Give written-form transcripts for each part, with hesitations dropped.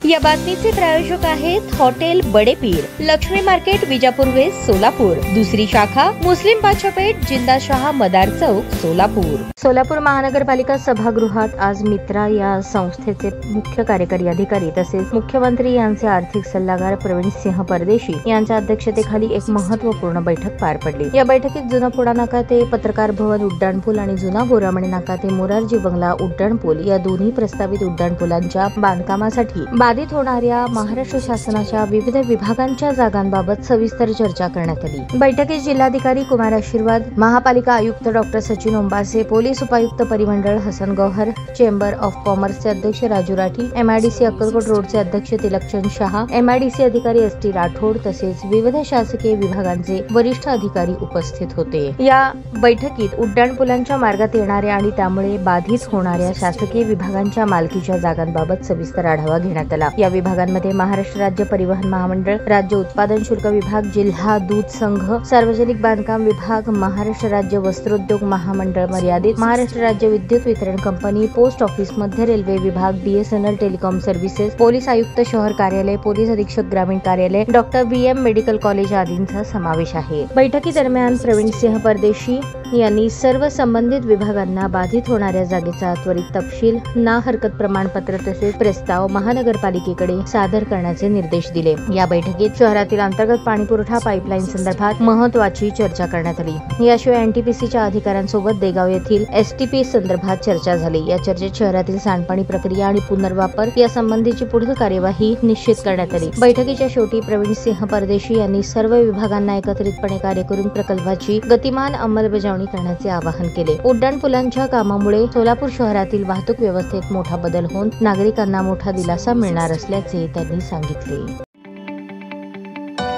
या बातमीचे प्रायोजक आहेत hotel Badepir, Lakshmi market, Vijapur west, Solapur. दुसरी शाखा मुस्लिम बादशाहपेठ, जिंदाशाह मदार चौक, सोलापूर। सोलापूर महानगरपालिका सभागृहात आज मित्रा या संस्थेचे मुख्य कार्यकारी अधिकारी तसेच मुख्यमंत्री यांचे आर्थिक सल्लागार प्रवीण सिंह परदेशी यांच्या अध्यक्षतेखाली एक महत्त्वपूर्ण बैठक पार पडली। या बैठकीत जुना पुणा नाका ते पत्रकार भवन उड्डाणपूल आणि जुना गोरामणी नाका ते मोरारजी बंगला उड्डाणपूल या दोन्ही प्रस्तावित उड्डाणपुलांच्या बांधकामासाठी बाधित होणाऱ्या महाराष्ट्र शासनाच्या विविध विभागांच्या जागांबाबत सविस्तर चर्चा करण्यात आली। बैठकीत जिल्हाधिकारी कुमार आशीर्वाद, महापालिका आयुक्त डॉक्टर सचिन ओंबासे, पोलीस उपायुक्त परिमंडळ हसन गौहर, चेंबर ऑफ कॉमर्सचे अध्यक्ष राजू राठी, एमआयडीसी अक्कलकोट रोडचे अध्यक्ष तिलकचंद शहा, एमआयडीसी अधिकारी एसटी राठोड तसेच विविध शासकीय विभागांचे वरिष्ठ अधिकारी उपस्थित होते। या बैठकीत उड्डाणपुलांच्या मार्गात येणाऱ्या आणि त्यामुळे बाधित होणाऱ्या शासकीय विभागांच्या मालकीच्या जागांबाबत सविस्तर आढावा घेण्यात आला। या विभागांमध्ये महाराष्ट्र राज्य परिवहन महामंडळ, राज्य उत्पादन शुल्क विभाग, जिल्हा दूध संघ, सार्वजनिक बांधकाम विभाग, महाराष्ट्र राज्य वस्त्रोद्योग महामंडळ मर्यादित, महाराष्ट्र राज्य विद्युत वितरण कंपनी, पोस्ट ऑफिस, मध्य रेल्वे विभाग, बीएसएनएल टेलिकॉम सर्व्हिसेस, पोलीस आयुक्त शहर कार्यालय, पोलीस अधीक्षक ग्रामीण कार्यालय, डॉक्टर बीएम मेडिकल कॉलेज आदींचा समावेश आहे। बैठकीदरम्यान प्रवीण सिंह परदेशी यांनी सर्व संबंधित विभागांना बाधित होणाऱ्या जागेचा त्वरित तपशील, ना हरकत प्रमाणपत्र तसेच प्रस्ताव महानगरपालिकेकडे सादर करण्याचे निर्देश दिले। या बैठकीत शहरातील अंतर्गत पाणीपुरवठा पाईपलाईन संदर्भात महत्त्वाची चर्चा करण्यात आली। याशिवाय एनटीपीसीच्या अधिकाऱ्यांसोबत देगाव येथील एसटीपी संदर्भात चर्चा झाली। या चर्चेत शहरातील सांडपाणी प्रक्रिया आणि पुनर्वापर या संबंधीची पुढील कार्यवाही निश्चित करण्यात आली। बैठकीच्या शेवटी प्रवीण सिंह परदेशी यांनी सर्व विभागांना एकत्रितपणे कार्य करून प्रकल्पाची गतिमान अंमलबजावणी करण्याचे आवाहन केले। उड्डाणपुलांच्या कामामुळे सोलापूर शहरातील वाहतूक व्यवस्थेत मोठा बदल होऊन नागरिकांना मोठा दिलासा मिळणार असल्याचे त्यांनी सांगितले।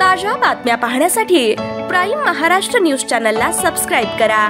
ताज्या बातम्या पाहण्यासाठी प्राईम महाराष्ट्र न्यूज चॅनलला सबस्क्राईब करा।